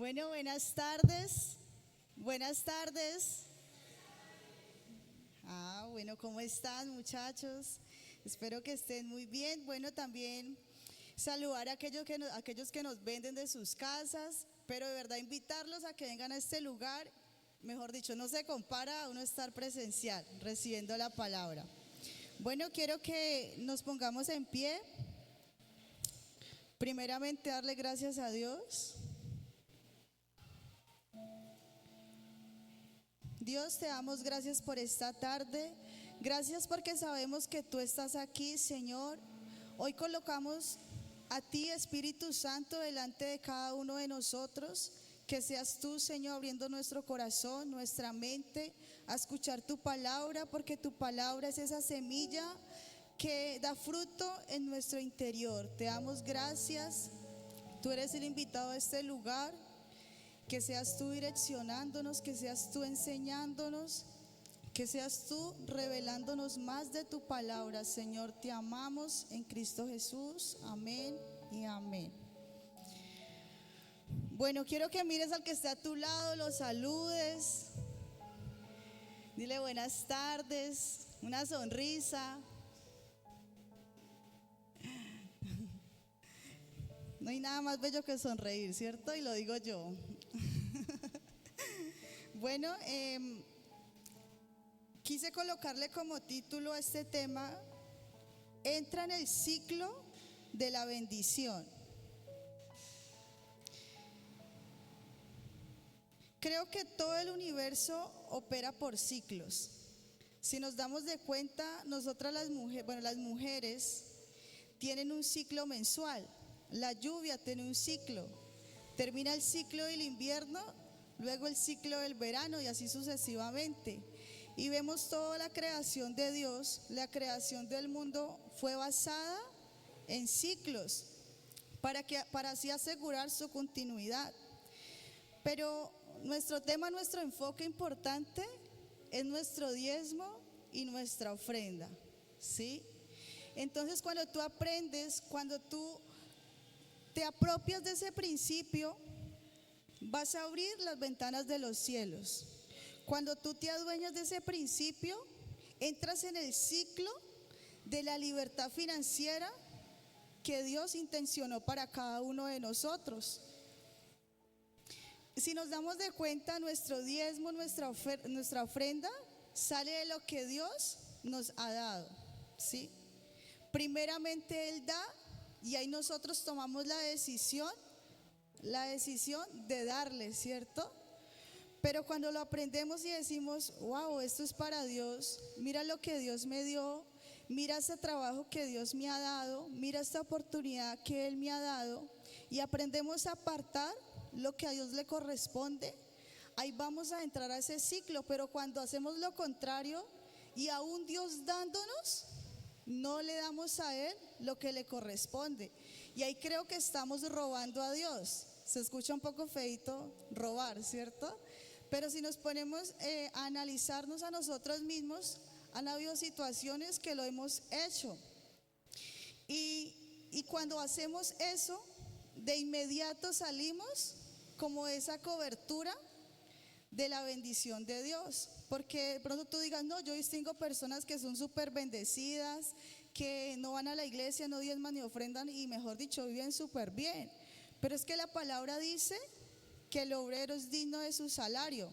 Bueno, buenas tardes. Buenas tardes. Bueno, ¿cómo están, muchachos? Espero que estén muy bien. Bueno, también saludar a aquellos que nos venden de sus casas, pero de verdad invitarlos a que vengan a este lugar. Mejor dicho, no se compara a uno estar presencial, recibiendo la palabra. Bueno, quiero que nos pongamos en pie. Primeramente, darle gracias a Dios. Dios, te damos gracias por esta tarde. Gracias porque sabemos que tú estás aquí, Señor. Hoy colocamos a ti, Espíritu Santo, delante de cada uno de nosotros. Que seas tú, Señor, abriendo nuestro corazón, nuestra mente, a escuchar tu palabra, porque tu palabra es esa semilla que da fruto en nuestro interior. Te damos gracias. Tú eres el invitado a este lugar. Que seas tú direccionándonos, que seas tú enseñándonos, que seas tú revelándonos más de tu palabra. Señor, te amamos en Cristo Jesús. Amén y amén. Bueno, quiero que mires al que está a tu lado, lo saludes. Dile buenas tardes, una sonrisa. No hay nada más bello que sonreír, ¿cierto? Y lo digo yo. Bueno, quise colocarle como título a este tema: entra en el ciclo de la bendición. Creo que todo el universo opera por ciclos. Si nos damos de cuenta, nosotras las mujeres tienen un ciclo mensual. La lluvia tiene un ciclo. Termina el ciclo del invierno, luego el ciclo del verano y así sucesivamente. Y vemos toda la creación de Dios, la creación del mundo fue basada en ciclos para así asegurar su continuidad. Pero nuestro tema, nuestro enfoque importante es nuestro diezmo y nuestra ofrenda, ¿sí? Entonces, cuando tú aprendes, cuando tú te apropias de ese principio, vas a abrir las ventanas de los cielos. Cuando tú te adueñas de ese principio, entras en el ciclo de la libertad financiera que Dios intencionó para cada uno de nosotros. Si nos damos de cuenta, nuestro diezmo, nuestra ofrenda, sale de lo que Dios nos ha dado, ¿sí? Primeramente Él da y ahí nosotros tomamos la decisión de darle, ¿cierto? Pero cuando lo aprendemos y decimos, wow, esto es para Dios, mira lo que Dios me dio, mira este trabajo que Dios me ha dado, mira esta oportunidad que Él me ha dado, y aprendemos a apartar lo que a Dios le corresponde, ahí vamos a entrar a ese ciclo. Pero cuando hacemos lo contrario y aún Dios dándonos, no le damos a Él lo que le corresponde, y ahí creo que estamos robando a Dios. Se escucha un poco feito robar, ¿cierto? Pero si nos ponemos a analizarnos a nosotros mismos, han habido situaciones que lo hemos hecho, y cuando hacemos eso, de inmediato salimos como esa cobertura de la bendición de Dios. Porque de pronto tú digas, no, yo distingo personas que son súper bendecidas, que no van a la iglesia, no diezman ni ofrendan y, mejor dicho, viven súper bien. Pero es que la palabra dice que el obrero es digno de su salario,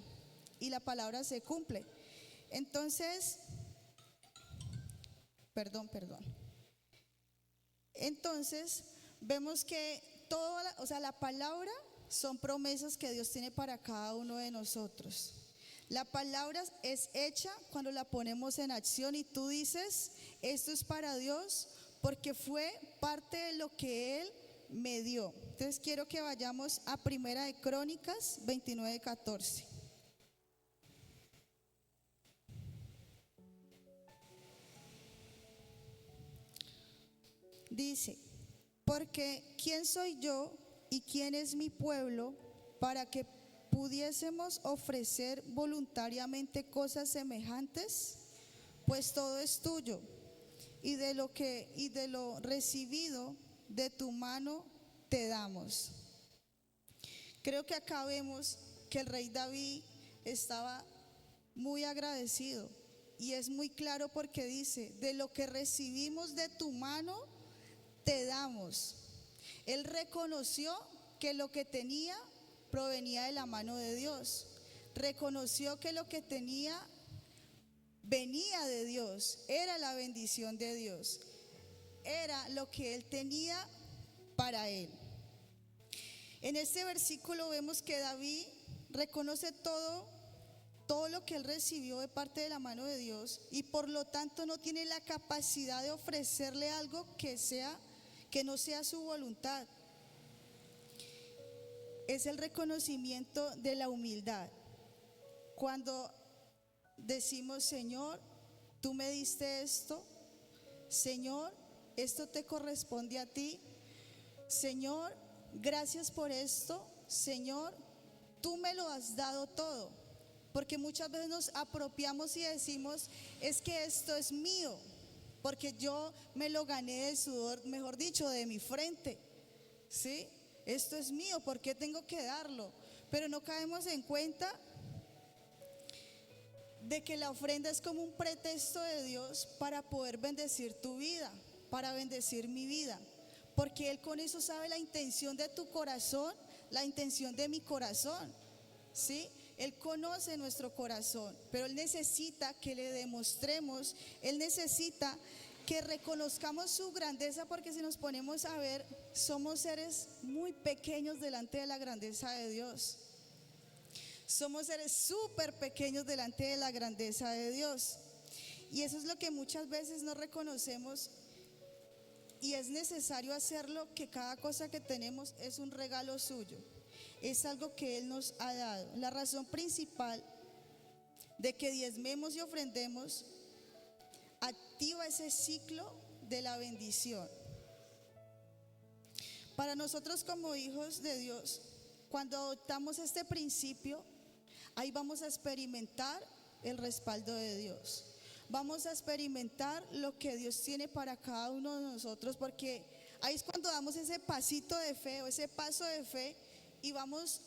y la palabra se cumple. Entonces, perdón. Entonces, vemos que la palabra son promesas que Dios tiene para cada uno de nosotros. La palabra es hecha cuando la ponemos en acción y tú dices, esto es para Dios porque fue parte de lo que Él me dio. Entonces quiero que vayamos a Primera de Crónicas 29:14. Dice, porque ¿quién soy yo y quién es mi pueblo para que pudiésemos ofrecer voluntariamente cosas semejantes? Pues todo es tuyo, y de lo recibido de tu mano te damos. Creo que acá vemos que el rey David estaba muy agradecido y es muy claro porque dice, de lo que recibimos de tu mano, te damos. Él reconoció que lo que tenía provenía de la mano de Dios. Reconoció que lo que tenía venía de Dios, era la bendición de Dios, era lo que él tenía para él. En este versículo vemos que David reconoce todo lo que él recibió de parte de la mano de Dios y por lo tanto no tiene la capacidad de ofrecerle algo que no sea su voluntad. Es el reconocimiento de la humildad. Cuando decimos, Señor, tú me diste esto, Señor, esto te corresponde a ti, Señor, gracias por esto, Señor, tú me lo has dado todo. Porque muchas veces nos apropiamos y decimos, es que esto es mío, porque yo me lo gané del sudor, mejor dicho, de mi frente, ¿sí? Esto es mío, ¿por qué tengo que darlo? Pero no caemos en cuenta de que la ofrenda es como un pretexto de Dios para poder bendecir tu vida, para bendecir mi vida, porque Él con eso sabe la intención de tu corazón, la intención de mi corazón, ¿sí? Él conoce nuestro corazón, pero Él necesita que le demostremos, Él necesita que reconozcamos su grandeza, porque si nos ponemos a ver, somos seres muy pequeños delante de la grandeza de Dios. Somos seres súper pequeños delante de la grandeza de Dios. Y eso es lo que muchas veces no reconocemos. Y es necesario hacerlo, que cada cosa que tenemos es un regalo suyo. Es algo que Él nos ha dado. La razón principal de que diezmemos y ofrendemos activa ese ciclo de la bendición. Para nosotros como hijos de Dios, cuando adoptamos este principio, ahí vamos a experimentar el respaldo de Dios. Vamos a experimentar lo que Dios tiene para cada uno de nosotros, porque ahí es cuando damos ese pasito de fe o ese paso de fe y vamos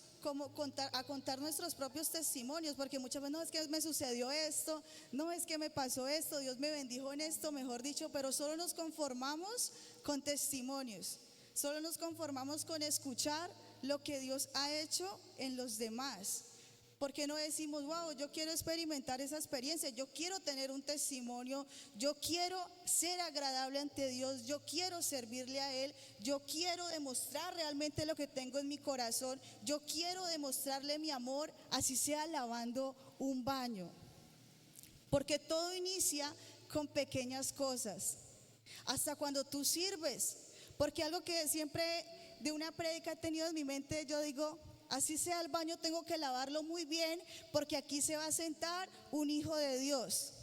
a contar nuestros propios testimonios, porque muchas veces no es que me sucedió esto, no es que me pasó esto, Dios me bendijo en esto, mejor dicho, pero solo nos conformamos con testimonios, solo nos conformamos con escuchar lo que Dios ha hecho en los demás. ¿Por qué no decimos, wow, yo quiero experimentar esa experiencia, yo quiero tener un testimonio, yo quiero ser agradable ante Dios, yo quiero servirle a Él, yo quiero demostrar realmente lo que tengo en mi corazón, yo quiero demostrarle mi amor, así sea lavando un baño? Porque todo inicia con pequeñas cosas, hasta cuando tú sirves. Porque algo que siempre de una prédica he tenido en mi mente, yo digo, así sea el baño, tengo que lavarlo muy bien, porque aquí se va a sentar un hijo de Dios,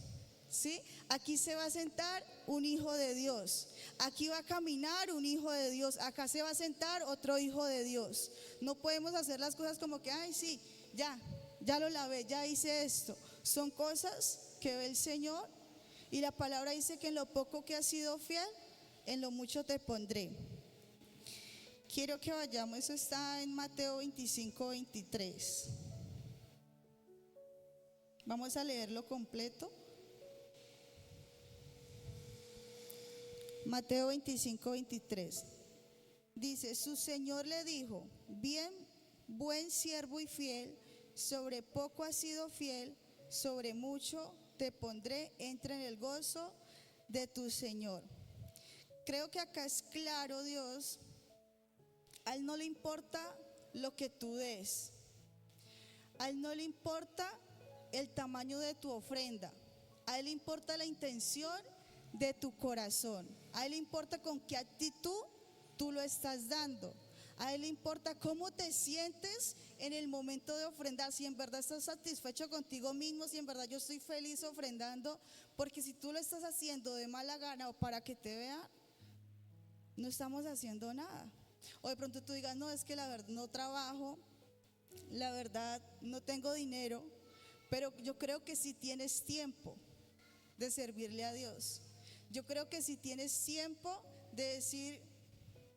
¿sí? Aquí se va a sentar un hijo de Dios, aquí va a caminar un hijo de Dios, acá se va a sentar otro hijo de Dios. No podemos hacer las cosas como que, ay, sí, ya lo lavé, ya hice esto. Son cosas que ve el Señor, y la palabra dice que en lo poco que has sido fiel, en lo mucho te pondré. Quiero que vayamos, eso está en Mateo 25, 23. Vamos a leerlo completo. Mateo 25, 23. Dice, su Señor le dijo, bien, buen siervo y fiel, sobre poco has sido fiel, sobre mucho te pondré, entra en el gozo de tu Señor. Creo que acá es claro Dios. A Él no le importa lo que tú des. A Él no le importa el tamaño de tu ofrenda. A Él le importa la intención de tu corazón. A Él le importa con qué actitud tú lo estás dando. A Él le importa cómo te sientes en el momento de ofrendar. Si en verdad estás satisfecho contigo mismo, si en verdad yo estoy feliz ofrendando. Porque si tú lo estás haciendo de mala gana o para que te vean, no estamos haciendo nada. O de pronto tú digas, no, es que la verdad no trabajo, la verdad no tengo dinero, pero yo creo que si tienes tiempo de servirle a Dios, yo creo que si tienes tiempo de decir,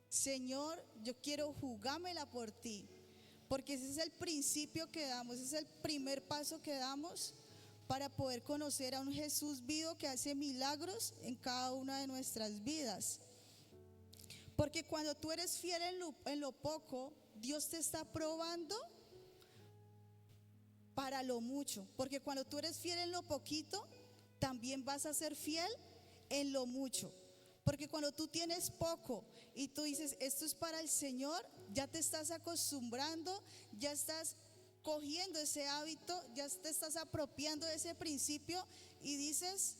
Señor, yo quiero jugármela por ti, porque ese es el principio que damos, ese es el primer paso que damos para poder conocer a un Jesús vivo que hace milagros en cada una de nuestras vidas. Porque cuando tú eres fiel en lo poco, Dios te está probando para lo mucho. Porque cuando tú eres fiel en lo poquito, también vas a ser fiel en lo mucho. Porque cuando tú tienes poco y tú dices, esto es para el Señor, ya te estás acostumbrando, ya estás cogiendo ese hábito, ya te estás apropiando de ese principio y dices,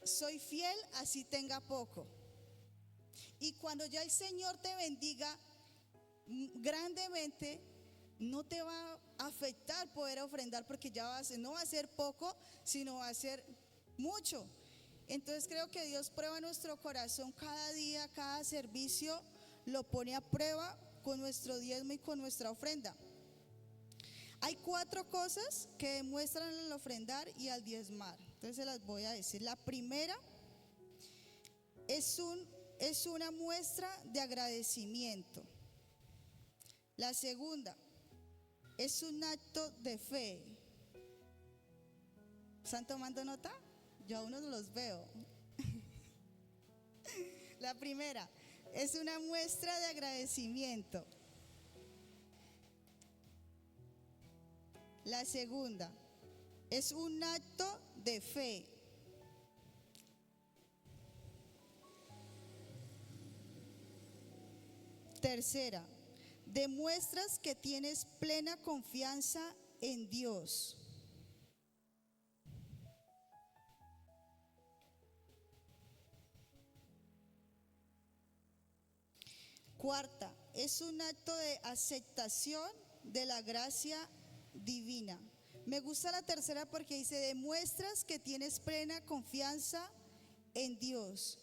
soy fiel así tenga poco. Y cuando ya el Señor te bendiga grandemente, no te va a afectar poder ofrendar, porque ya no va a ser poco, sino va a ser mucho. Entonces creo que Dios prueba nuestro corazón cada día, cada servicio lo pone a prueba con nuestro diezmo y con nuestra ofrenda. Hay 4 cosas que demuestran al ofrendar y al diezmar. Entonces se las voy a decir. La primera es una muestra de agradecimiento. La segunda es un acto de fe. ¿Están tomando nota? Yo aún no los veo. La primera es una muestra de agradecimiento. La segunda es un acto de fe. Tercera, demuestras que tienes plena confianza en Dios. Cuarta, es un acto de aceptación de la gracia divina. Me gusta la tercera porque dice, demuestras que tienes plena confianza en Dios.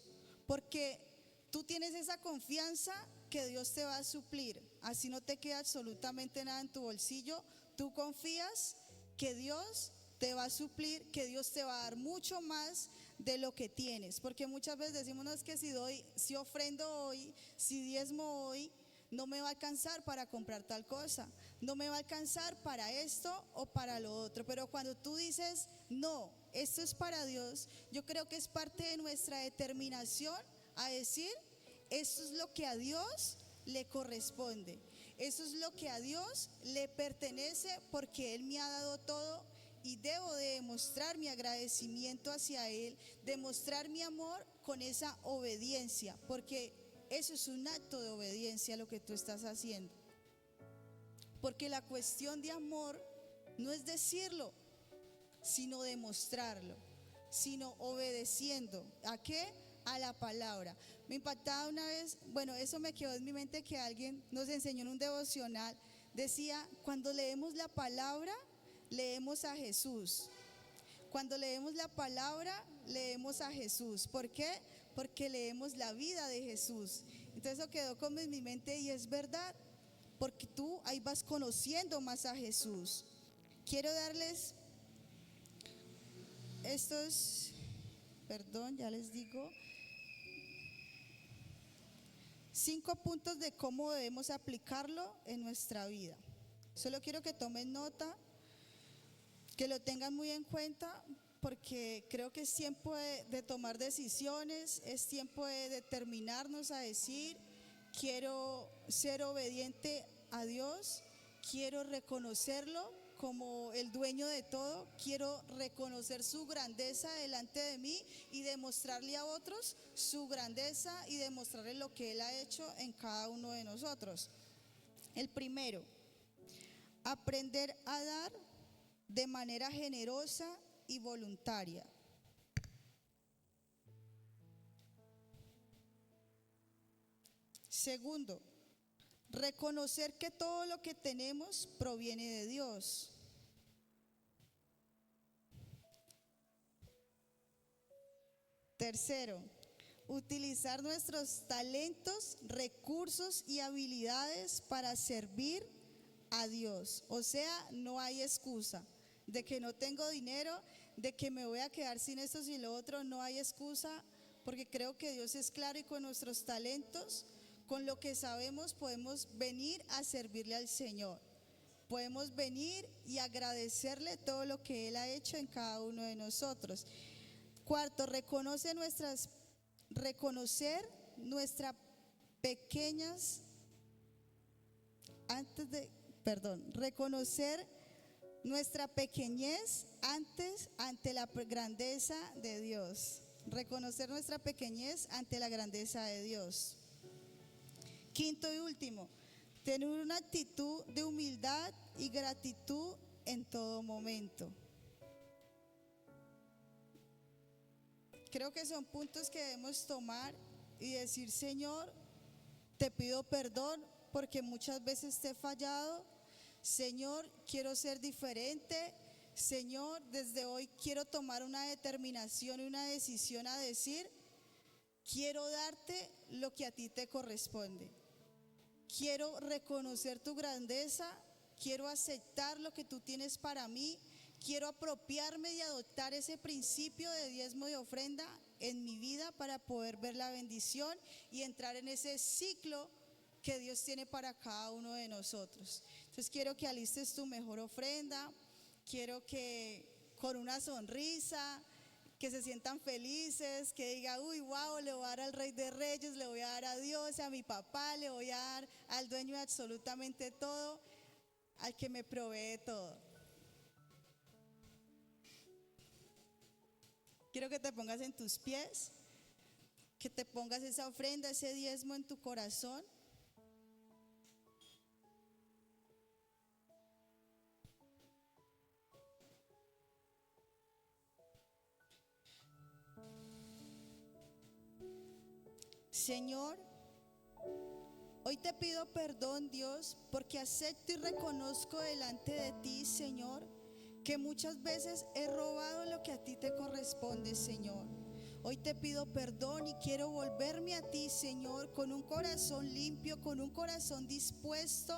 Porque tú tienes esa confianza que Dios te va a suplir. Así no te queda absolutamente nada en tu bolsillo. Tú confías que Dios te va a suplir, que Dios te va a dar mucho más de lo que tienes. Porque muchas veces decimos, no, es que si ofrendo hoy, si diezmo hoy, no me va a alcanzar para comprar tal cosa, no me va a alcanzar para esto o para lo otro. Pero cuando tú dices, no, esto es para Dios, yo creo que es parte de nuestra determinación a decir, esto es lo que a Dios le corresponde, eso es lo que a Dios le pertenece, porque Él me ha dado todo y debo de demostrar mi agradecimiento hacia Él, demostrar mi amor con esa obediencia, porque eso es un acto de obediencia lo que tú estás haciendo. Porque la cuestión de amor no es decirlo, sino demostrarlo, sino obedeciendo. ¿A qué? A la palabra. Me impactaba una vez, bueno, eso me quedó en mi mente, que alguien nos enseñó en un devocional. Decía, cuando leemos la palabra, leemos a Jesús. Cuando leemos la palabra, leemos a Jesús. ¿Por qué? Porque leemos la vida de Jesús. Entonces eso quedó como en mi mente y es verdad, porque tú ahí vas conociendo más a Jesús. Quiero darles estos, ya les digo, 5 puntos de cómo debemos aplicarlo en nuestra vida. Solo quiero que tomen nota, que lo tengan muy en cuenta, porque creo que es tiempo de tomar decisiones, es tiempo de determinarnos a decir, quiero ser obediente a Dios, quiero reconocerlo como el dueño de todo, quiero reconocer su grandeza delante de mí y demostrarle a otros su grandeza y demostrarle lo que Él ha hecho en cada uno de nosotros. El primero, aprender a dar de manera generosa y voluntaria. Segundo, reconocer que todo lo que tenemos proviene de Dios. Tercero, utilizar nuestros talentos, recursos y habilidades para servir a Dios. O sea, no hay excusa de que no tengo dinero, de que me voy a quedar sin esto, sin lo otro. No hay excusa, porque creo que Dios es claro, y con nuestros talentos, con lo que sabemos podemos venir a servirle al Señor. Podemos venir y agradecerle todo lo que Él ha hecho en cada uno de nosotros. Cuarto, reconocer nuestras pequeñas, reconocer nuestra pequeñez ante la grandeza de Dios. Reconocer nuestra pequeñez ante la grandeza de Dios. Quinto y último, tener una actitud de humildad y gratitud en todo momento. Creo que son puntos que debemos tomar y decir: Señor, te pido perdón porque muchas veces te he fallado. Señor, quiero ser diferente. Señor, desde hoy quiero tomar una determinación y una decisión a decir: quiero darte lo que a ti te corresponde. Quiero reconocer tu grandeza, quiero aceptar lo que tú tienes para mí, quiero apropiarme y adoptar ese principio de diezmo y ofrenda en mi vida para poder ver la bendición y entrar en ese ciclo que Dios tiene para cada uno de nosotros. Entonces quiero que alistes tu mejor ofrenda, quiero que con una sonrisa, que se sientan felices, que diga: uy, wow, le voy a dar al Rey de Reyes, le voy a dar a Dios, a mi papá, le voy a dar al dueño de absolutamente todo, al que me provee todo. Quiero que te pongas en tus pies, que te pongas esa ofrenda, ese diezmo en tu corazón. Señor, hoy te pido perdón, Dios, porque acepto y reconozco delante de ti, Señor, que muchas veces he robado lo que a ti te corresponde, Señor. Hoy te pido perdón y quiero volverme a ti, Señor, con un corazón limpio, con un corazón dispuesto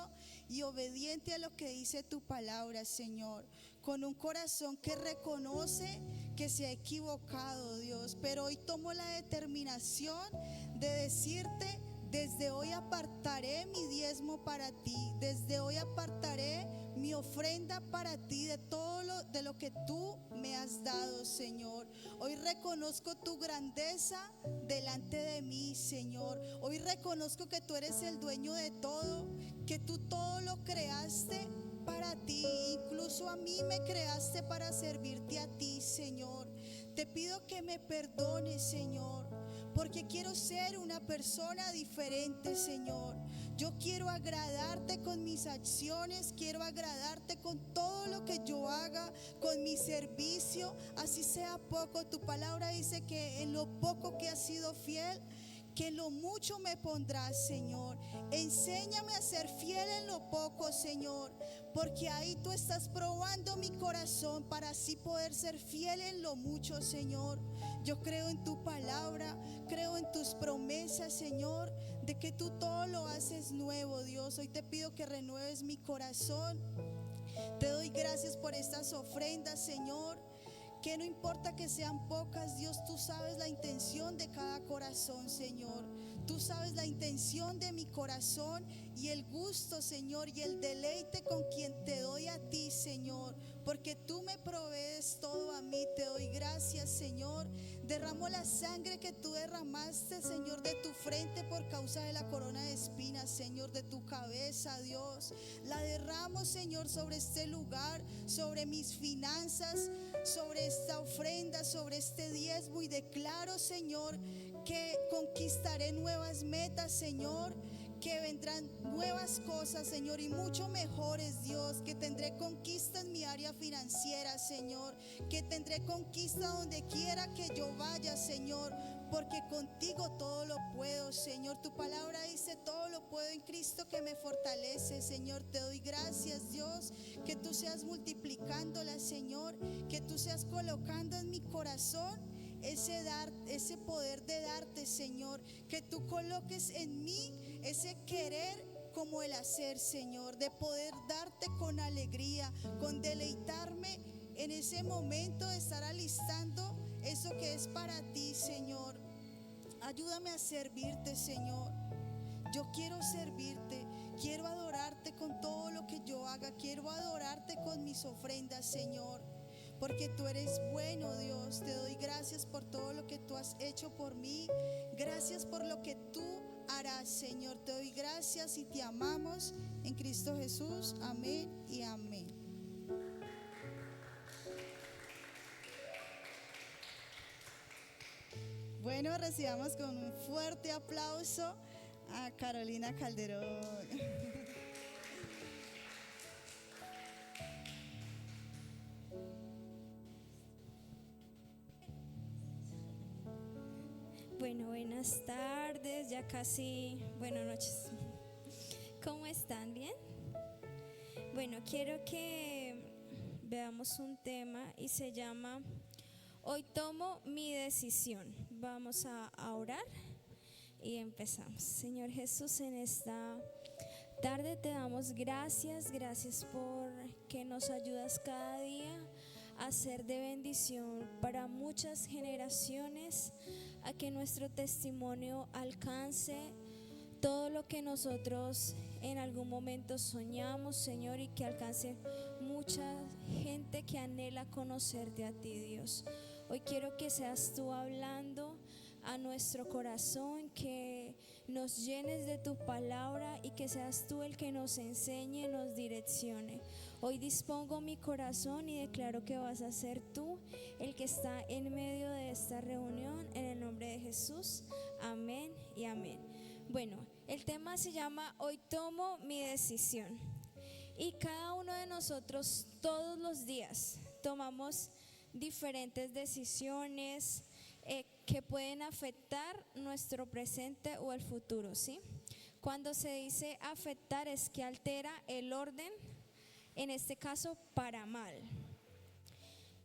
y obediente a lo que dice tu palabra, Señor. Con un corazón que reconoce que se ha equivocado, Dios. Pero hoy tomo la determinación de decirte: desde hoy apartaré mi diezmo para ti. Desde hoy apartaré mi ofrenda para ti de todo lo que tú me has dado, Señor. Hoy reconozco tu grandeza delante de mí, Señor. Hoy reconozco que tú eres el dueño de todo, que tú todo lo creaste para ti. Incluso a mí me creaste para servirte a ti, Señor. Te pido que me perdones, Señor, porque quiero ser una persona diferente, Señor. Yo quiero agradarte con mis acciones, quiero agradarte con todo lo que yo haga, con mi servicio, así sea poco. Tu palabra dice que en lo poco que has sido fiel, que en lo mucho me pondrás, Señor. Enséñame a ser fiel en lo poco, Señor, porque ahí tú estás probando mi corazón para así poder ser fiel en lo mucho, Señor. Yo creo en tu palabra, creo en tus promesas, Señor, de que tú todo lo haces nuevo, Dios. Hoy te pido que renueves mi corazón. Te doy gracias por estas ofrendas, Señor, que no importa que sean pocas, Dios, tú sabes la intención de cada corazón, Señor. Tú sabes la intención de mi corazón y el gusto, Señor, y el deleite con quien te doy a ti, Señor, porque tú me provees todo a mí. Te doy gracias, Señor. Derramo la sangre que tú derramaste, Señor, de tu frente por causa de la corona de espinas, Señor, de tu cabeza, Dios. La derramo, Señor, sobre este lugar, sobre mis finanzas, sobre esta ofrenda, sobre este diezmo, y declaro, Señor, que conquistaré nuevas metas, Señor, que vendrán nuevas cosas, Señor, y mucho mejores, Dios, que tendré conquista en mi área financiera, Señor, que tendré conquista donde quiera que yo vaya, Señor, porque contigo todo lo puedo, Señor. Tu palabra dice: todo lo puedo en Cristo que me fortalece, Señor. Te doy gracias, Dios, que tú seas multiplicándola, Señor, que tú seas colocando en mi corazón ese poder de darte, Señor, que tú coloques en mí ese querer como el hacer, Señor, de poder darte con alegría, con deleitarme en ese momento de estar alistando eso que es para ti, Señor. Ayúdame a servirte, Señor. Yo quiero servirte, quiero adorarte con todo lo que yo haga, quiero adorarte con mis ofrendas, Señor. Porque tú eres bueno, Dios. Te doy gracias por todo lo que tú has hecho por mí. Gracias por lo que tú harás, Señor. Te doy gracias y te amamos en Cristo Jesús. Amén y amén. Bueno, recibamos con un fuerte aplauso a Carolina Calderón. Bueno, buenas tardes, ya casi, buenas noches. ¿Cómo están? ¿Bien? Bueno, quiero que veamos un tema y se llama Hoy tomo mi decisión. Vamos a orar y empezamos. Señor Jesús, en esta tarde te damos gracias, gracias por que nos ayudas cada día a ser de bendición para muchas generaciones, a que nuestro testimonio alcance todo lo que nosotros en algún momento soñamos, Señor, y que alcance mucha gente que anhela conocerte a ti, Dios. Hoy quiero que seas tú hablando a nuestro corazón, que nos llenes de tu palabra y que seas tú el que nos enseñe, nos direccione. Hoy dispongo mi corazón y declaro que vas a ser tú el que está en medio de esta reunión, en el nombre de Jesús. Amén y amén. Bueno, el tema se llama Hoy tomo mi decisión. Y cada uno de nosotros todos los días tomamos diferentes decisiones que pueden afectar nuestro presente o el futuro, ¿sí? Cuando se dice afectar es que altera el orden, en este caso para mal.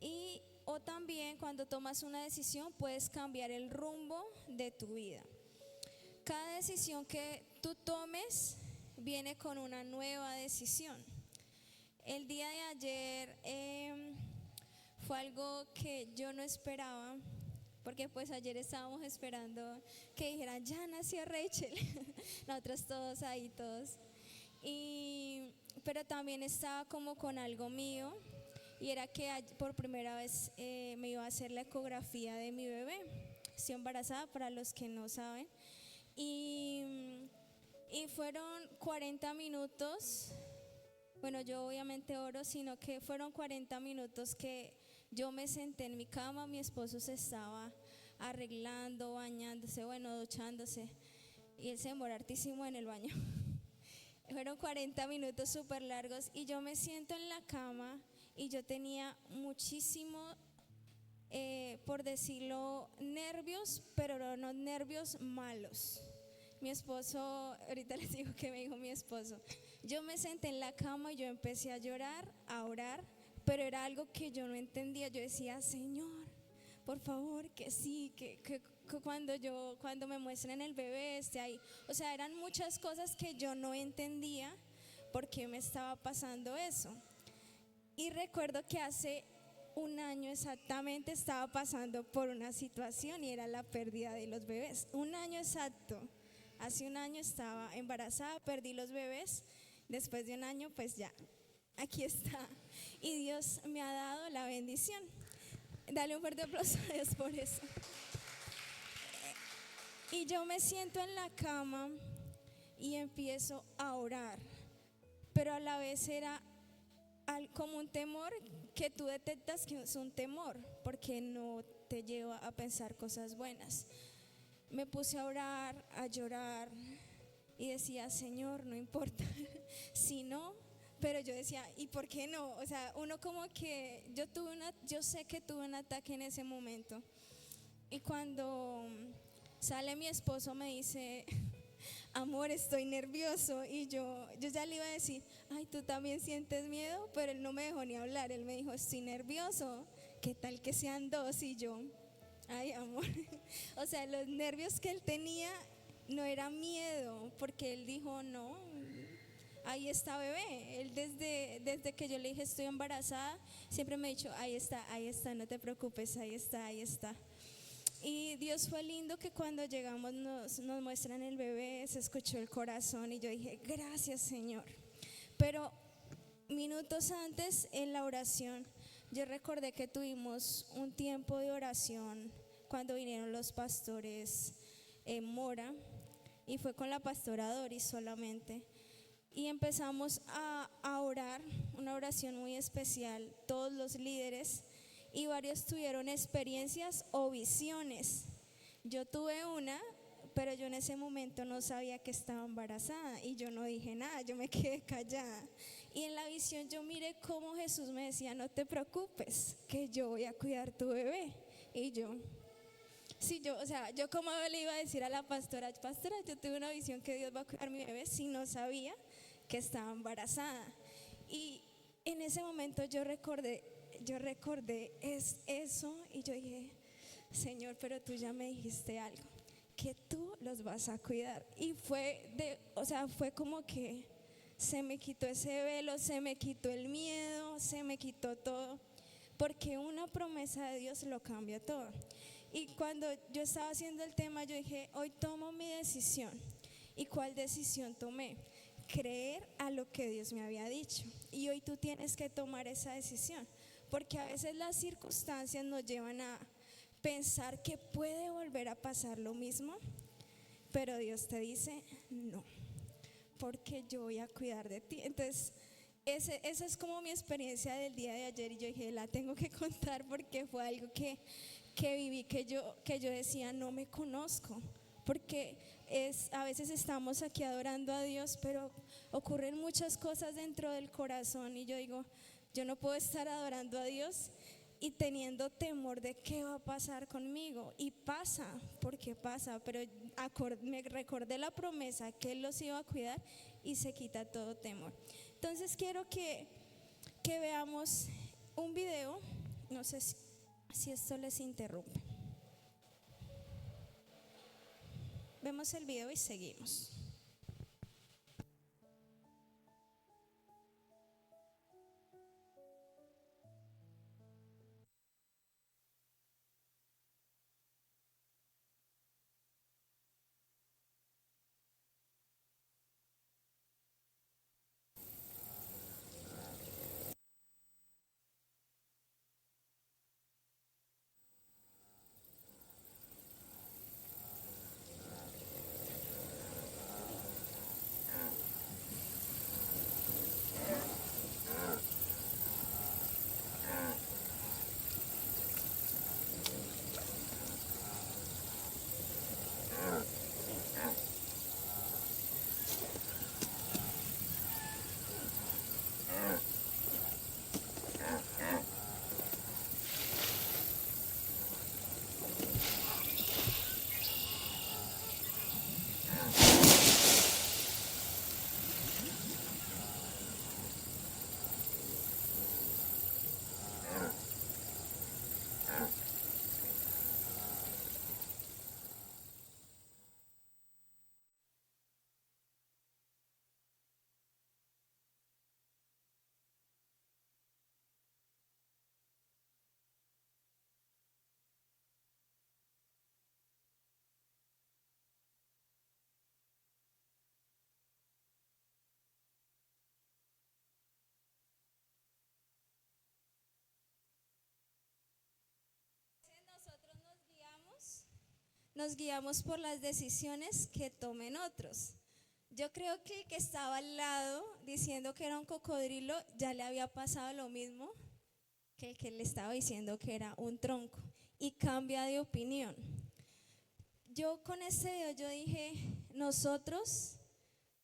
Y o también cuando tomas una decisión puedes cambiar el rumbo de tu vida. Cada decisión que tú tomes viene con una nueva decisión. El día de ayer fue algo que yo no esperaba, porque pues ayer estábamos esperando que dijeran ya nació Rachel, nosotros todos ahí todos. Pero también estaba como con algo mío, y era que por primera vez me iba a hacer la ecografía de mi bebé. Estoy embarazada, para los que no saben. Y fueron 40 minutos, bueno, yo obviamente oro, sino que fueron 40 minutos que yo me senté en mi cama, mi esposo se estaba arreglando, bañándose, bueno, duchándose, y él se demoró hartísimo en el baño. Fueron 40 minutos súper largos y yo me siento en la cama y yo tenía muchísimo, por decirlo, nervios, pero no nervios malos. Mi esposo, ahorita les digo que me dijo mi esposo, yo me senté en la cama y yo empecé a llorar, a orar, pero era algo que yo no entendía. Yo decía, Señor, por favor, que sí, que cuando me muestren el bebé esté ahí. O sea, eran muchas cosas que yo no entendía por qué me estaba pasando eso. Y recuerdo que hace un año exactamente estaba pasando por una situación y era la pérdida de los bebés. Un año exacto. Hace un año estaba embarazada, perdí los bebés. Después de un año, pues ya, aquí está. Y Dios me ha dado la bendición. Dale un fuerte aplauso a Dios por eso. Y yo me siento en la cama y empiezo a orar, pero a la vez era como un temor que tú detectas que es un temor, porque no te lleva a pensar cosas buenas. Me puse a orar, a llorar y decía, Señor, no importa, si no, pero yo decía, ¿y por qué no? O sea, uno como que, yo sé que tuve un ataque en ese momento. Y cuando sale mi esposo me dice, amor, estoy nervioso. Y yo ya le iba a decir, ay, tú también sientes miedo, pero él no me dejó ni hablar. Él me dijo, estoy nervioso, ¿qué tal que sean dos? Y yo, ay, amor. O sea, los nervios que él tenía no era miedo, porque él dijo, no, ahí está bebé. Él desde que yo le dije estoy embarazada, siempre me ha dicho, ahí está, no te preocupes, ahí está, ahí está. Y Dios fue lindo que cuando llegamos nos muestran el bebé, se escuchó el corazón y yo dije, gracias Señor. Pero minutos antes en la oración, yo recordé que tuvimos un tiempo de oración cuando vinieron los pastores Mora y fue con la pastora Doris solamente. Y empezamos a orar, una oración muy especial, todos los líderes, y varios tuvieron experiencias o visiones. Yo tuve una, pero yo en ese momento no sabía que estaba embarazada y yo no dije nada, yo me quedé callada. Y en la visión yo miré cómo Jesús me decía, no te preocupes, que yo voy a cuidar tu bebé. Y yo, sí, yo como le iba a decir a la pastora, yo tuve una visión que Dios va a cuidar mi bebé si no sabía que estaba embarazada. Y en ese momento yo recordé es eso y yo dije, Señor, pero tú ya me dijiste algo, que tú los vas a cuidar. Y fue como que se me quitó ese velo, se me quitó el miedo, se me quitó todo, porque una promesa de Dios lo cambia todo. Y cuando yo estaba haciendo el tema, yo dije, hoy tomo mi decisión. ¿Y cuál decisión tomé? Creer a lo que Dios me había dicho. Y hoy tú tienes que tomar esa decisión, porque a veces las circunstancias nos llevan a pensar que puede volver a pasar lo mismo, pero Dios te dice, no, porque yo voy a cuidar de ti. Entonces, esa es como mi experiencia del día de ayer y yo dije, la tengo que contar porque fue algo que viví, que yo decía, no me conozco, porque a veces estamos aquí adorando a Dios, pero ocurren muchas cosas dentro del corazón y yo digo, yo no puedo estar adorando a Dios y teniendo temor de qué va a pasar conmigo. Y pasa, porque pasa, pero me recordé la promesa que Él los iba a cuidar y se quita todo temor. Entonces quiero que veamos un video, no sé si esto les interrumpe. Vemos el video y seguimos. Nosotros nos guiamos por las decisiones que tomen otros. Yo creo que el que estaba al lado diciendo que era un cocodrilo ya le había pasado lo mismo que el que le estaba diciendo que era un tronco y cambia de opinión. Yo con ese video yo dije, nosotros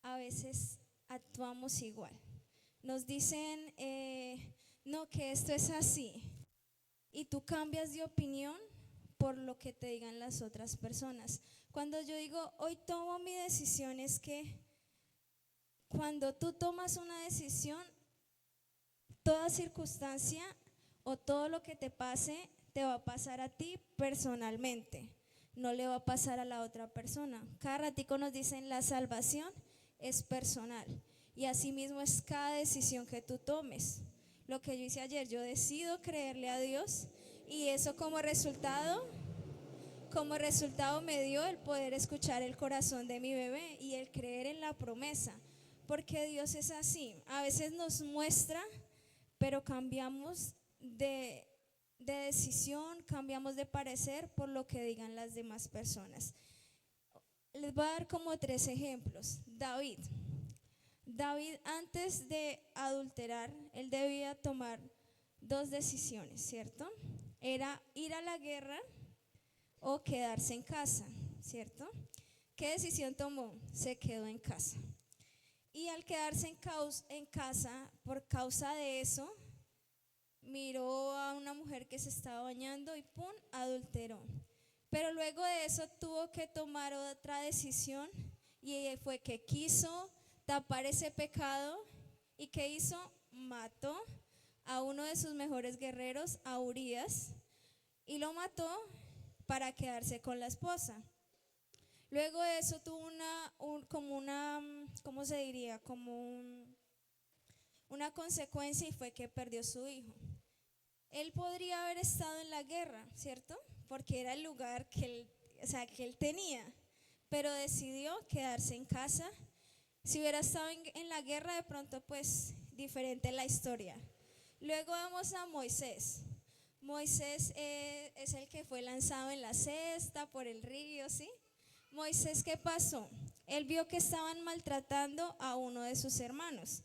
a veces actuamos igual. Nos dicen, no, que esto es así. Y tú cambias de opinión por lo que te digan las otras personas. Cuando yo digo, hoy tomo mi decisión, es que cuando tú tomas una decisión, toda circunstancia o todo lo que te pase, te va a pasar a ti personalmente. No le va a pasar a la otra persona. Cada ratico nos dicen, la salvación es personal. Y así mismo es cada decisión que tú tomes. Lo que yo hice ayer, yo decido creerle a Dios y eso como resultado como resultado me dio el poder escuchar el corazón de mi bebé y el creer en la promesa, porque Dios es así. A veces nos muestra, pero cambiamos de decisión, cambiamos de parecer por lo que digan las demás personas. Les voy a dar como 3 ejemplos. David antes de adulterar, él debía tomar 2 decisiones, ¿cierto? Era ir a la guerra o quedarse en casa, ¿cierto? ¿Qué decisión tomó? Se quedó en casa. Y al quedarse en casa, por causa de eso, miró a una mujer que se estaba bañando y ¡pum!, adulteró. Pero luego de eso tuvo que tomar otra decisión y fue que quiso tapar ese pecado y ¿qué hizo? Mató a uno de sus mejores guerreros, a Urías, y lo mató para quedarse con la esposa. Luego de eso tuvo ¿cómo se diría? Una consecuencia y fue que perdió su hijo. Él podría haber estado en la guerra, ¿cierto? Porque era el lugar que él tenía, pero decidió quedarse en casa. Si hubiera estado en la guerra, de pronto pues diferente la historia. Luego vamos a Moisés. Moisés es el que fue lanzado en la cesta por el río, ¿sí? Moisés, ¿qué pasó? Él vio que estaban maltratando a uno de sus hermanos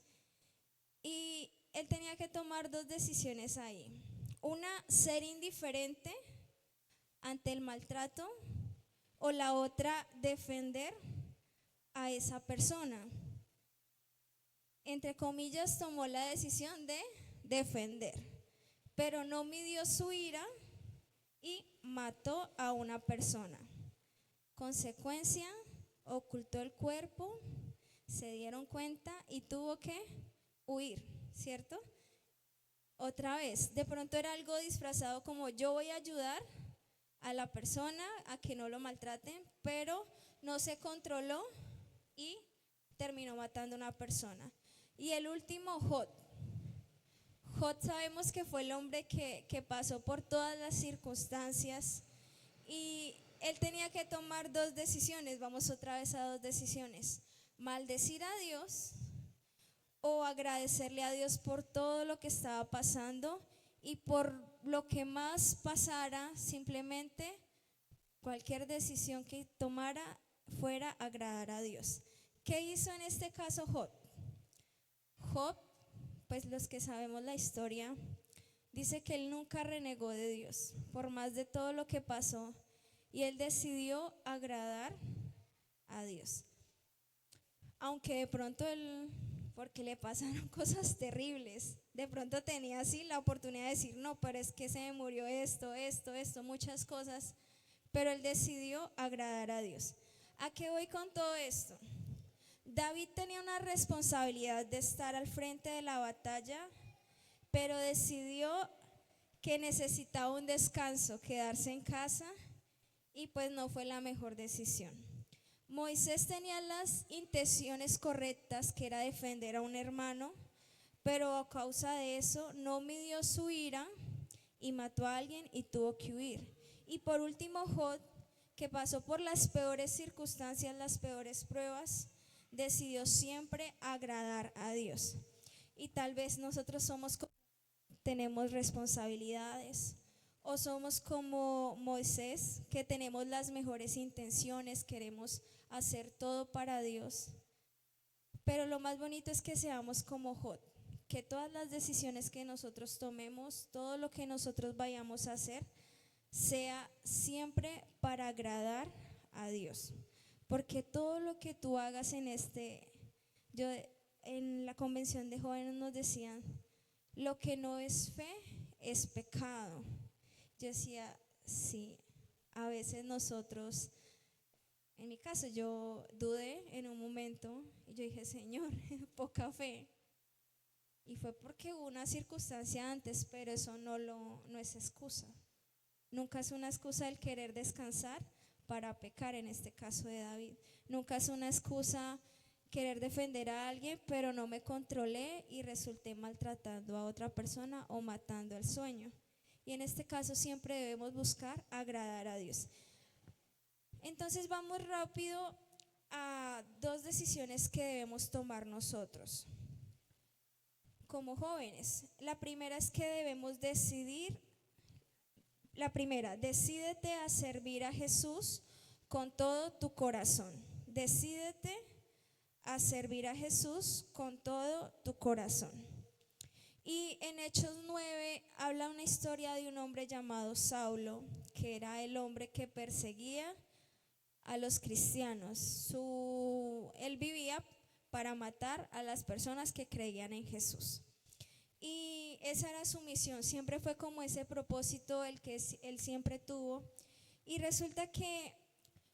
y él tenía que tomar 2 decisiones ahí. Una, ser indiferente ante el maltrato, o la otra, defender a esa persona. Entre comillas, tomó la decisión de defender, pero no midió su ira y mató a una persona. Consecuencia, ocultó el cuerpo, se dieron cuenta y tuvo que huir, ¿cierto? Otra vez, de pronto era algo disfrazado como yo voy a ayudar a la persona a que no lo maltraten, pero no se controló y terminó matando a una persona. Y el último, Jod. Jod sabemos que fue el hombre que pasó por todas las circunstancias y él tenía que tomar 2 decisiones. Vamos otra vez a 2 decisiones: maldecir a Dios o agradecerle a Dios por todo lo que estaba pasando y por lo que más pasara. Simplemente cualquier decisión que tomara fuera agradar a Dios. ¿Qué hizo en este caso Job? Job, pues los que sabemos la historia, dice que él nunca renegó de Dios por más de todo lo que pasó y él decidió agradar a Dios. Aunque de pronto él, porque le pasaron cosas terribles, de pronto tenía así la oportunidad de decir, no, pero es que se me murió esto, muchas cosas, pero él decidió agradar a Dios. ¿A qué voy con todo esto? David tenía una responsabilidad de estar al frente de la batalla, pero decidió que necesitaba un descanso, quedarse en casa, y pues no fue la mejor decisión. Moisés tenía las intenciones correctas, que era defender a un hermano, pero a causa de eso no midió su ira y mató a alguien y tuvo que huir. Y por último, Job, que pasó por las peores circunstancias, las peores pruebas, decidió siempre agradar a Dios. Y tal vez nosotros tenemos responsabilidades, o somos como Moisés, que tenemos las mejores intenciones, queremos hacer todo para Dios. Pero lo más bonito es que seamos como Job, que todas las decisiones que nosotros tomemos, todo lo que nosotros vayamos a hacer, sea siempre para agradar a Dios. Porque todo lo que tú hagas en la convención de jóvenes nos decían, lo que no es fe es pecado. Yo decía, sí, a veces nosotros, en mi caso yo dudé en un momento y yo dije, Señor, poca fe. Y fue porque hubo una circunstancia antes, pero eso no es excusa. Nunca es una excusa el querer descansar para pecar, en este caso de David. Nunca es una excusa querer defender a alguien, pero no me controlé y resulté maltratando a otra persona o matando el sueño. Y en este caso siempre debemos buscar agradar a Dios. Entonces vamos rápido a dos decisiones que debemos tomar nosotros como jóvenes. La primera es que debemos decidir, la primera, decídete a servir a Jesús con todo tu corazón. Decídete a servir a Jesús con todo tu corazón. Y en Hechos 9 habla una historia de un hombre llamado Saulo, que era el hombre que perseguía a los cristianos. Él vivía para matar a las personas que creían en Jesús. Y esa era su misión, siempre fue como ese propósito el que él siempre tuvo. Y resulta que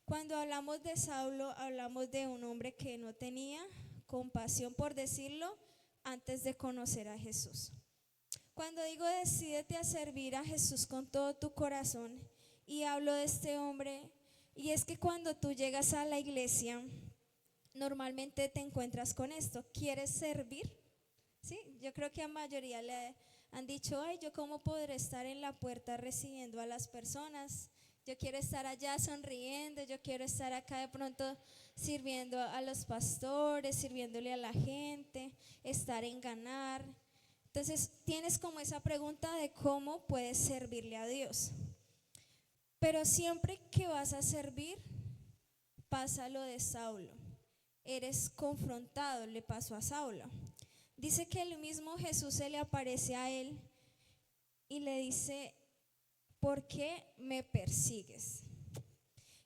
cuando hablamos de Saulo, hablamos de un hombre que no tenía compasión, por decirlo, antes de conocer a Jesús. Cuando digo decídete a servir a Jesús con todo tu corazón, y hablo de este hombre, y es que cuando tú llegas a la iglesia, normalmente te encuentras con esto: ¿quieres servir? ¿Sí? Yo creo que a mayoría le han dicho: ay, ¿yo cómo podré estar en la puerta recibiendo a las personas? Yo quiero estar allá sonriendo, yo quiero estar acá de pronto sirviendo a los pastores, sirviéndole a la gente, estar en ganar. Entonces tienes como esa pregunta de cómo puedes servirle a Dios. Pero siempre que vas a servir, pasa lo de Saulo. Eres confrontado, le pasó a Saulo. Dice que el mismo Jesús se le aparece a él y le dice: ¿por qué me persigues?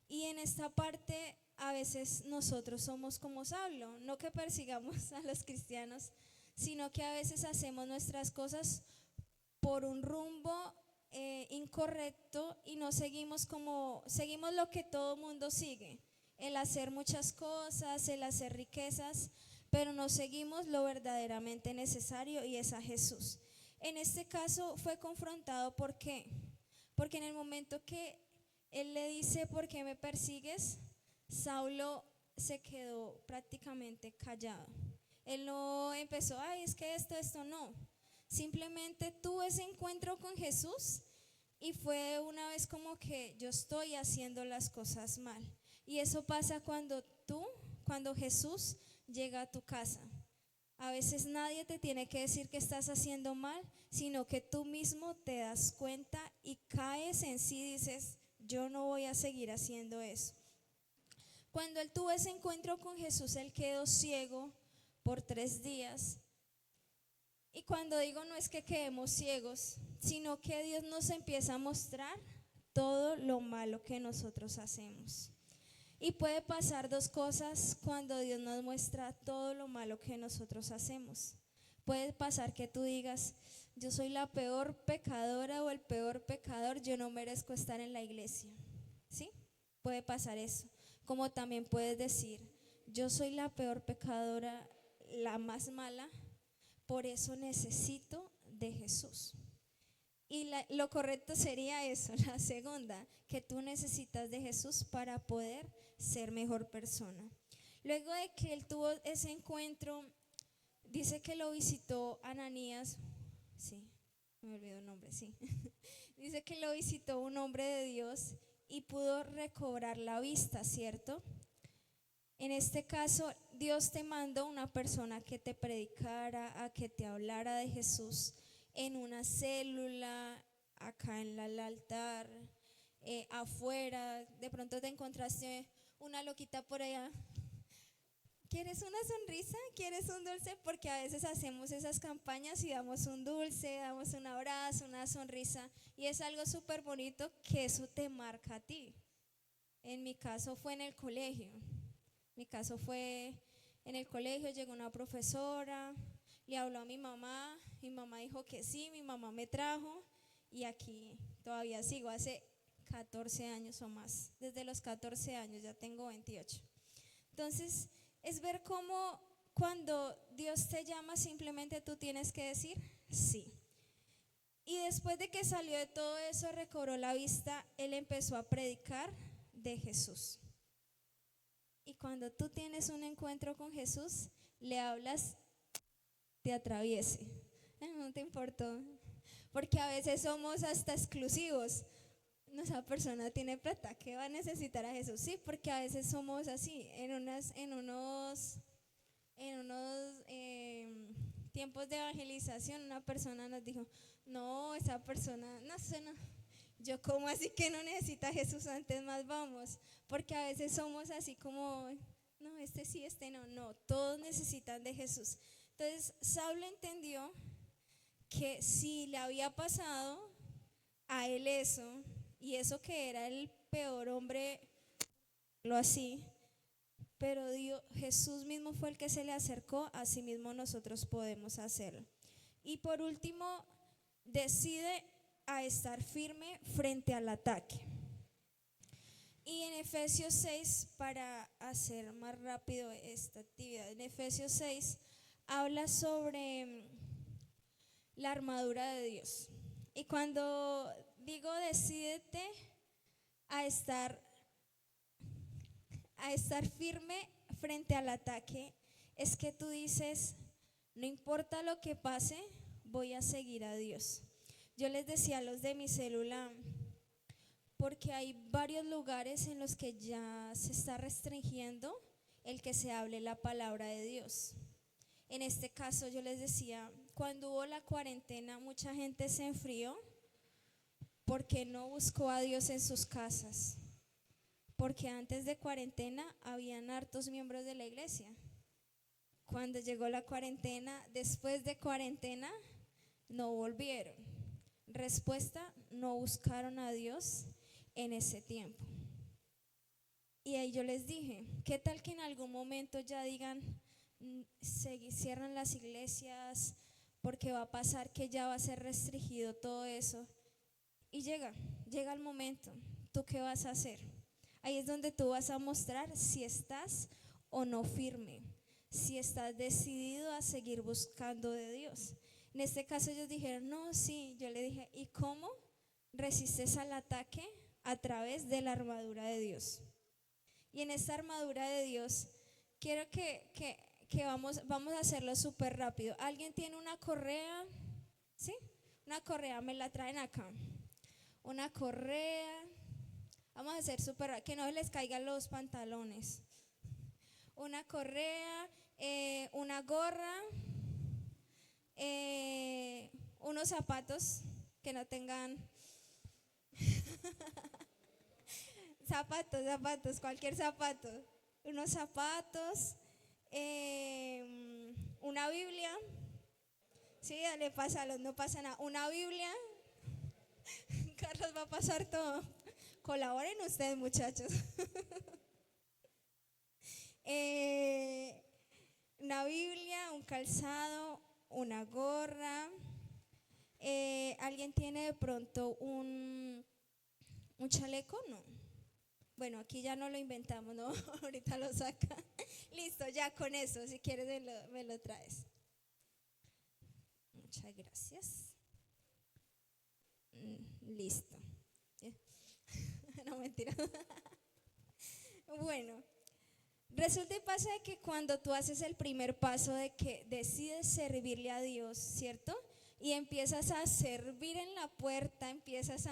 Y en esta parte a veces nosotros somos como Saulo, no que persigamos a los cristianos, sino que a veces hacemos nuestras cosas por un rumbo incorrecto y no seguimos lo que todo mundo sigue, el hacer muchas cosas, el hacer riquezas, pero no seguimos lo verdaderamente necesario, y es a Jesús. En este caso fue confrontado. ¿Por qué? Porque en el momento que él le dice: ¿por qué me persigues?, Saulo se quedó prácticamente callado. Él no empezó: ay, es que esto, no. Simplemente tuvo ese encuentro con Jesús y fue una vez como que yo estoy haciendo las cosas mal. Y eso pasa cuando Jesús llega a tu casa. A veces nadie te tiene que decir que estás haciendo mal, sino que tú mismo te das cuenta y caes en sí y dices: yo no voy a seguir haciendo eso. Cuando él tuvo ese encuentro con Jesús, él quedó ciego por 3 días. Y cuando digo, no es que quedemos ciegos, sino que Dios nos empieza a mostrar todo lo malo que nosotros hacemos. Y puede pasar dos cosas cuando Dios nos muestra todo lo malo que nosotros hacemos. Puede pasar que tú digas: yo soy la peor pecadora o el peor pecador, yo no merezco estar en la iglesia. ¿Sí? Puede pasar eso. Como también puedes decir: yo soy la peor pecadora, la más mala, por eso necesito de Jesús. Y lo correcto sería eso, la segunda, que tú necesitas de Jesús para poder ser mejor persona. Luego de que él tuvo ese encuentro, dice que lo visitó Ananías. Sí, me olvidó el nombre, sí. Dice que lo visitó un hombre de Dios y pudo recobrar la vista, ¿cierto? En este caso, Dios te mandó una persona que te predicara, a que te hablara de Jesús en una célula, acá en el altar, afuera. De pronto te encontraste una loquita por allá. ¿Quieres una sonrisa? ¿Quieres un dulce? Porque a veces hacemos esas campañas y damos un dulce, damos un abrazo, una sonrisa, y es algo súper bonito que eso te marca a ti. En mi caso fue en el colegio. Llegó una profesora, le habló a mi mamá dijo que sí, mi mamá me trajo y aquí todavía sigo hace 14 años o más. Desde los 14 años, ya tengo 28. Entonces, es ver cómo cuando Dios te llama simplemente tú tienes que decir sí. Y después de que salió de todo eso, recobró la vista, él empezó a predicar de Jesús. Y cuando tú tienes un encuentro con Jesús, le hablas, te atraviese. No te importó. Porque a veces somos hasta exclusivos. no, esa persona tiene plata, ¿qué va a necesitar a Jesús? Sí, porque a veces somos así, en unos tiempos de evangelización, una persona nos dijo, no, esa persona, no sé, no. Yo, ¿cómo así que no necesita a Jesús? Antes más vamos, porque a veces somos así como, no, este sí, este no, no, todos necesitan de Jesús. Entonces, Saulo entendió que si le había pasado a él eso, y eso que era el peor hombre, lo así, pero Dios, Jesús mismo fue el que se le acercó, así mismo nosotros podemos hacerlo. Y por último, decide a estar firme frente al ataque. Y en Efesios 6, para hacer más rápido esta actividad, en Efesios 6 habla sobre la armadura de Dios. Y cuando digo decídete a estar firme frente al ataque, es que tú dices, no importa lo que pase, voy a seguir a Dios. Yo les decía a los de mi célula, porque hay varios lugares en los que ya se está restringiendo el que se hable la palabra de Dios. En este caso yo les decía, cuando hubo la cuarentena mucha gente se enfrió porque no buscó a Dios en sus casas, porque antes de cuarentena habían hartos miembros de la iglesia. Cuando llegó la cuarentena, después de cuarentena, no volvieron. Respuesta, no buscaron a Dios en ese tiempo. Y ahí yo les dije, ¿qué tal que en algún momento ya digan, se cierran las iglesias porque va a pasar que ya va a ser restringido todo eso? Y llega el momento, ¿tú qué vas a hacer? Ahí es donde tú vas a mostrar si estás o no firme, si estás decidido a seguir buscando de Dios. En este caso ellos dijeron, no, sí. Yo le dije, ¿y cómo resistes al ataque? A través de la armadura de Dios. Y en esta armadura de Dios, quiero que vamos a hacerlo súper rápido. ¿Alguien tiene una correa? ¿Sí? Una correa, me la traen acá. Una correa. Vamos a hacer súper rápido, que no les caigan los pantalones. Una correa, una gorra. Unos zapatos que no tengan zapatos, cualquier zapato, unos zapatos, una Biblia, sí, dale, pásalo, no pasa nada, una Biblia. Carlos va a pasar todo, colaboren ustedes, muchachos. Una Biblia, un calzado, una gorra. ¿Alguien tiene de pronto un chaleco? No. Bueno, aquí ya no lo inventamos, ¿no? Ahorita lo saca. Listo, ya con eso, si quieres me lo traes. Muchas gracias. Listo. No, mentira. Bueno. Resulta y pasa de que cuando tú haces el primer paso de que decides servirle a Dios, ¿cierto? Y empiezas a servir en la puerta, empiezas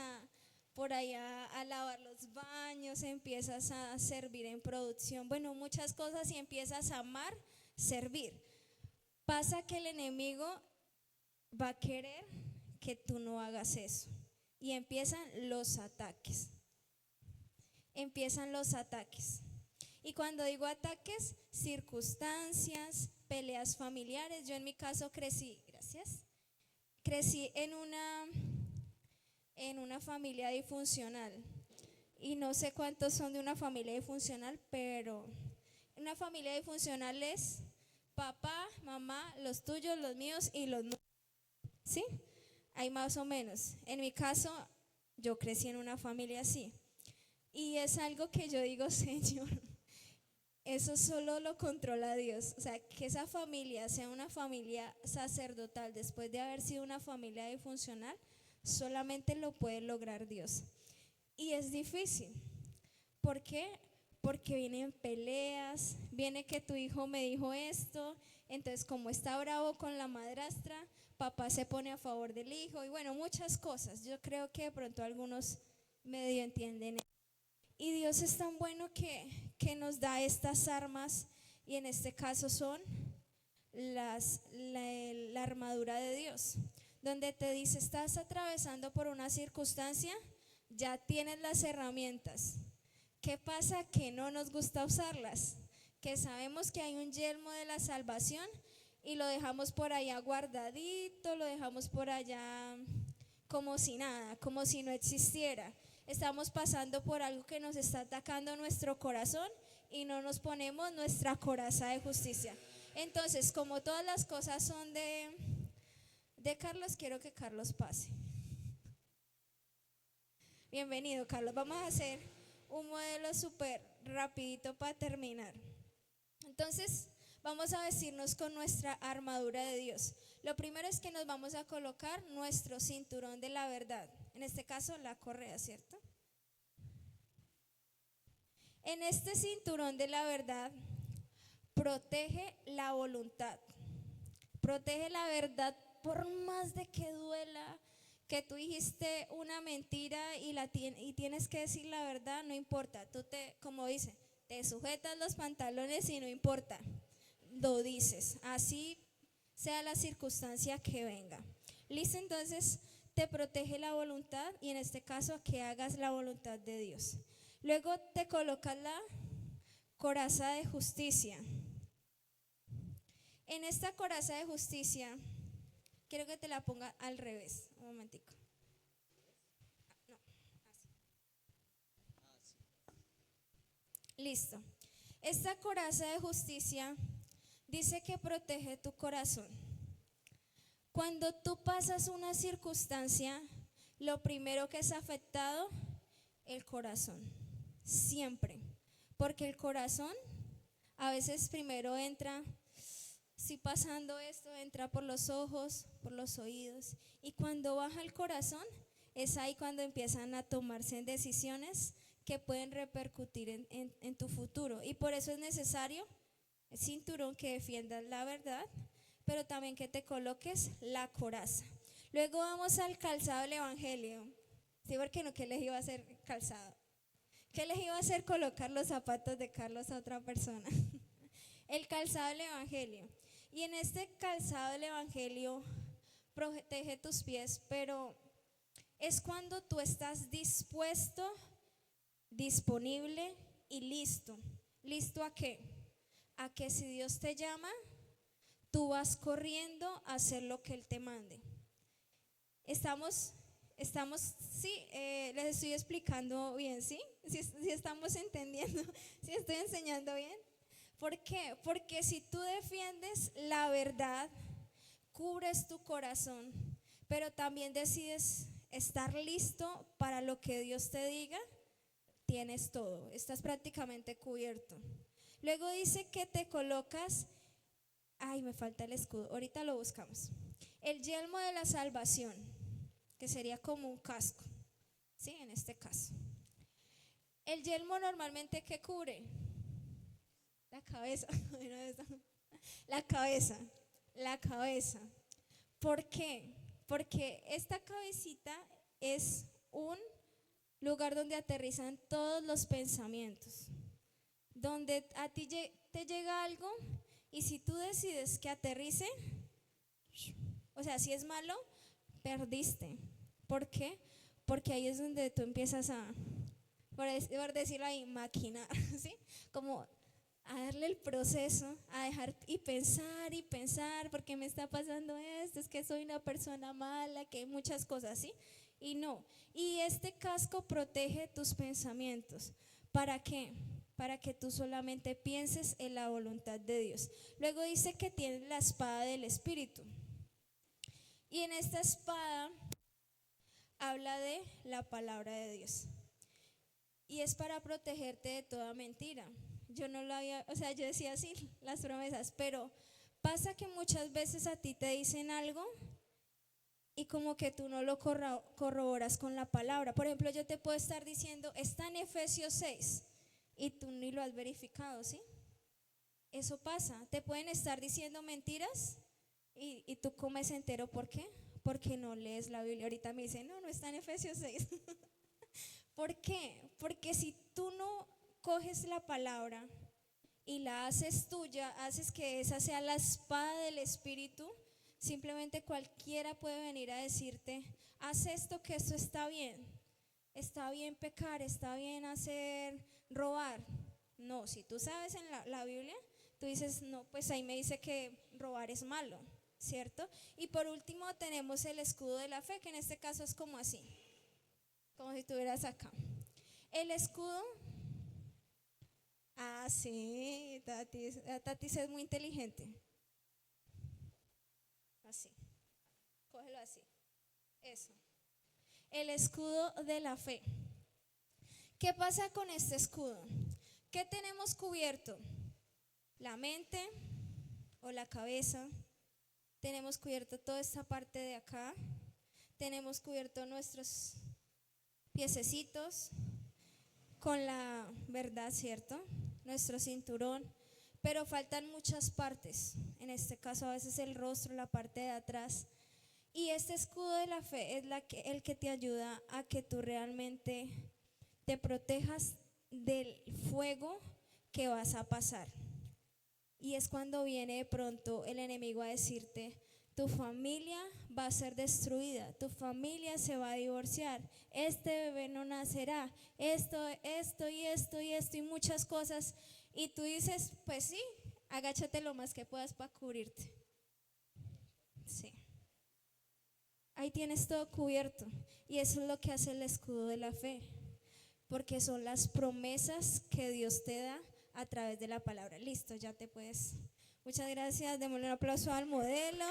por allá a lavar los baños, empiezas a servir en producción, bueno, muchas cosas, y empiezas a amar servir. Pasa que el enemigo va a querer que tú no hagas eso. Y empiezan los ataques. Y cuando digo ataques, circunstancias, peleas familiares. Yo en mi caso crecí en una familia disfuncional. Y no sé cuántos son de una familia disfuncional, pero una familia disfuncional es papá, mamá, los tuyos, los míos y los nuestros. ¿Sí? Hay más o menos. En mi caso, yo crecí en una familia así. Y es algo que yo digo, Señor, eso solo lo controla Dios. O sea, que esa familia sea una familia sacerdotal después de haber sido una familia disfuncional, solamente lo puede lograr Dios. Y es difícil. ¿Por qué? Porque vienen peleas, viene que tu hijo me dijo esto, entonces como está bravo con la madrastra, papá se pone a favor del hijo y bueno, muchas cosas. Yo creo que de pronto algunos medio entienden. Y Dios es tan bueno que nos da estas armas, y en este caso son la armadura de Dios, donde te dice, estás atravesando por una circunstancia, ya tienes las herramientas. ¿Qué pasa? Que no nos gusta usarlas, que sabemos que hay un yelmo de la salvación y lo dejamos por allá guardadito, lo dejamos por allá como si nada, como si no existiera. Estamos pasando por algo que nos está atacando nuestro corazón y no nos ponemos nuestra coraza de justicia. Entonces, como todas las cosas son de Carlos, quiero que Carlos pase. Bienvenido, Carlos. Vamos a hacer un modelo súper rapidito para terminar. Entonces, vamos a vestirnos con nuestra armadura de Dios. Lo primero es que nos vamos a colocar nuestro cinturón de la verdad. En este caso, la correa, ¿cierto? En este cinturón de la verdad, protege la voluntad. Protege la verdad por más de que duela, que tú dijiste una mentira y tienes que decir la verdad, no importa. Tú como dice, te sujetas los pantalones y no importa. Lo dices, así sea la circunstancia que venga. Listo, entonces te protege la voluntad, y en este caso que hagas la voluntad de Dios. Luego te colocas la coraza de justicia. En esta coraza de justicia, quiero que te la ponga al revés, un momentico. No, así. Listo. Esta coraza de justicia dice que protege tu corazón. Cuando tú pasas una circunstancia, lo primero que es afectado, el corazón. Siempre. Porque el corazón a veces primero entra, si pasando esto, entra por los ojos, por los oídos. Y cuando baja el corazón, es ahí cuando empiezan a tomarse decisiones que pueden repercutir en tu futuro. Y por eso es necesario el cinturón que defienda la verdad, pero también que te coloques la coraza. Luego vamos al calzado del evangelio. Sí, porque no, ¿qué les iba a hacer calzado? ¿Qué les iba a hacer colocar los zapatos de Carlos a otra persona? El calzado del evangelio. Y en este calzado del evangelio protege tus pies, pero es cuando tú estás dispuesto, disponible y listo. ¿Listo a qué? A que si Dios te llama, tú vas corriendo a hacer lo que Él te mande. Estamos, sí, les estoy explicando bien, ¿sí? ¿Sí estamos entendiendo? ¿Sí estoy enseñando bien? ¿Por qué? Porque si tú defiendes la verdad, cubres tu corazón, pero también decides estar listo para lo que Dios te diga, tienes todo, estás prácticamente cubierto. Luego dice que te colocas, ay, me falta el escudo, ahorita lo buscamos. El yelmo de la salvación, que sería como un casco, ¿sí? En este caso. El yelmo normalmente, ¿qué cubre? La cabeza. La cabeza. ¿Por qué? Porque esta cabecita es un lugar donde aterrizan todos los pensamientos, donde a ti te llega algo y si tú decides que aterrice, o sea, si es malo, perdiste. ¿Por qué? Porque ahí es donde tú empiezas a, por decirlo ahí, maquinar, ¿sí? Como a darle el proceso, a dejar y pensar, ¿por qué me está pasando esto? Es que soy una persona mala, que hay muchas cosas, ¿sí? Y no. Y este casco protege tus pensamientos. ¿Para qué? Para que tú solamente pienses en la voluntad de Dios. Luego dice que tienes la espada del Espíritu. Y en esta espada habla de la palabra de Dios. Y es para protegerte de toda mentira. Yo no lo había, o sea, yo decía así, las promesas, pero pasa que muchas veces a ti te dicen algo y como que tú no lo corroboras con la palabra. Por ejemplo, yo te puedo estar diciendo, está en Efesios 6 y tú ni lo has verificado, ¿sí? Eso pasa, te pueden estar diciendo mentiras y tú comes entero, ¿por qué? Porque no lees la Biblia. Ahorita me dicen, no está en Efesios 6. ¿Por qué? Porque si tú no coges la palabra y la haces tuya, haces que esa sea la espada del Espíritu, simplemente cualquiera puede venir a decirte, haz esto, que esto está bien pecar, está bien hacer, robar. No, si tú sabes en la Biblia, tú dices, no, pues ahí me dice que robar es malo, ¿cierto? Y por último tenemos el escudo de la fe, que en este caso es como así, como si tuvieras acá. El escudo, sí, Tati es muy inteligente. Así, cógelo así, eso. El escudo de la fe. ¿Qué pasa con este escudo? ¿Qué tenemos cubierto? La mente o la cabeza. Tenemos cubierto toda esta parte de acá. Tenemos cubierto nuestros piececitos con la verdad, ¿cierto? Nuestro cinturón. Pero faltan muchas partes. En este caso a veces el rostro, la parte de atrás. Y este escudo de la fe es el que te ayuda a que tú realmente te protejas del fuego que vas a pasar. Y es cuando viene de pronto el enemigo a decirte, tu familia va a ser destruida, tu familia se va a divorciar, este bebé no nacerá, esto y muchas cosas. Y tú dices, pues sí, agáchate lo más que puedas para cubrirte. Sí. Ahí tienes todo cubierto. Y eso es lo que hace el escudo de la fe. Porque son las promesas que Dios te da a través de la palabra. Listo, ya te puedes. Muchas gracias. Démosle un aplauso al modelo.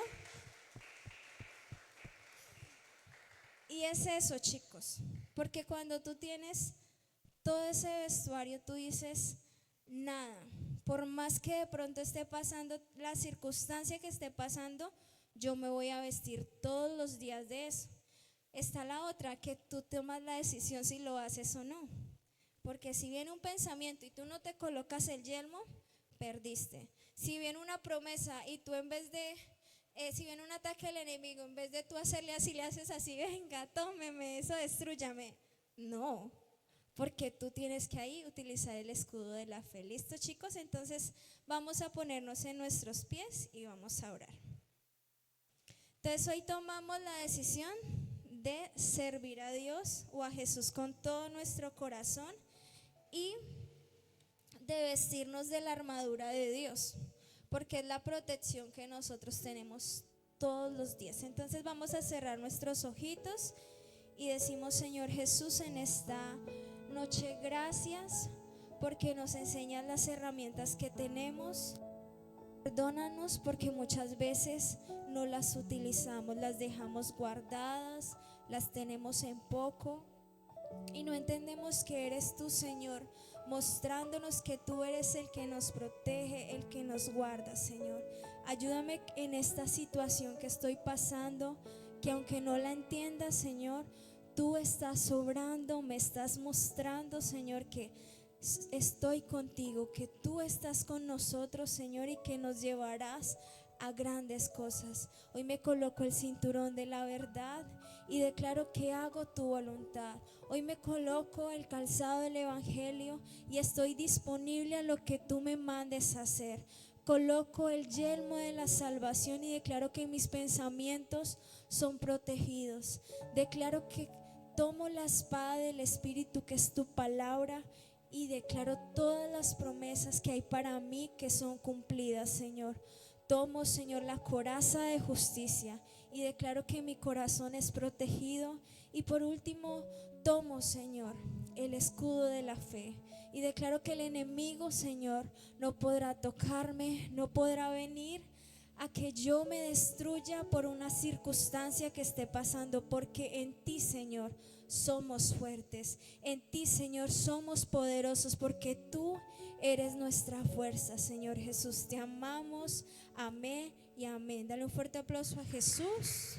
Y es eso, chicos. Porque cuando tú tienes todo ese vestuario, tú dices, nada. Por más que de pronto esté pasando la circunstancia que esté pasando, yo me voy a vestir todos los días de eso. Está la otra, que tú tomas la decisión si lo haces o no. Porque si viene un pensamiento y tú no te colocas el yelmo, perdiste. Si viene una promesa y tú en vez de, si viene un ataque del enemigo, en vez de tú hacerle así, le haces así, venga, tómeme eso, destrúyame. No, porque tú tienes que ahí utilizar el escudo de la fe. ¿Listo, chicos? Entonces vamos a ponernos en nuestros pies y vamos a orar. Entonces hoy tomamos la decisión de servir a Dios o a Jesús con todo nuestro corazón y de vestirnos de la armadura de Dios, porque es la protección que nosotros tenemos todos los días. Entonces vamos a cerrar nuestros ojitos y decimos, Señor Jesús, en esta noche gracias porque nos enseñas las herramientas que tenemos. Perdónanos porque muchas veces no las utilizamos, las dejamos guardadas, las tenemos en poco y no entendemos que eres tú, Señor, mostrándonos que tú eres el que nos protege, el que nos guarda, Señor. Ayúdame en esta situación que estoy pasando, que aunque no la entienda, Señor, tú estás obrando, me estás mostrando, Señor, que estoy contigo, que tú estás con nosotros, Señor, y que nos llevarás a grandes cosas. Hoy me coloco el cinturón de la verdad y declaro que hago tu voluntad. Hoy me coloco el calzado del evangelio y estoy disponible a lo que tú me mandes a hacer. Coloco el yelmo de la salvación y declaro que mis pensamientos son protegidos. Declaro que tomo la espada del Espíritu, que es tu palabra, y declaro todas las promesas que hay para mí que son cumplidas, Señor. Tomo, Señor, la coraza de justicia y declaro que mi corazón es protegido. Y por último, tomo, Señor, el escudo de la fe y declaro que el enemigo, Señor, no podrá tocarme, no podrá venir a que yo me destruya por una circunstancia que esté pasando, porque en ti, Señor, somos fuertes, en ti, Señor, somos poderosos, porque tú eres nuestra fuerza, Señor Jesús. Te amamos, amén y amén. Dale un fuerte aplauso a Jesús.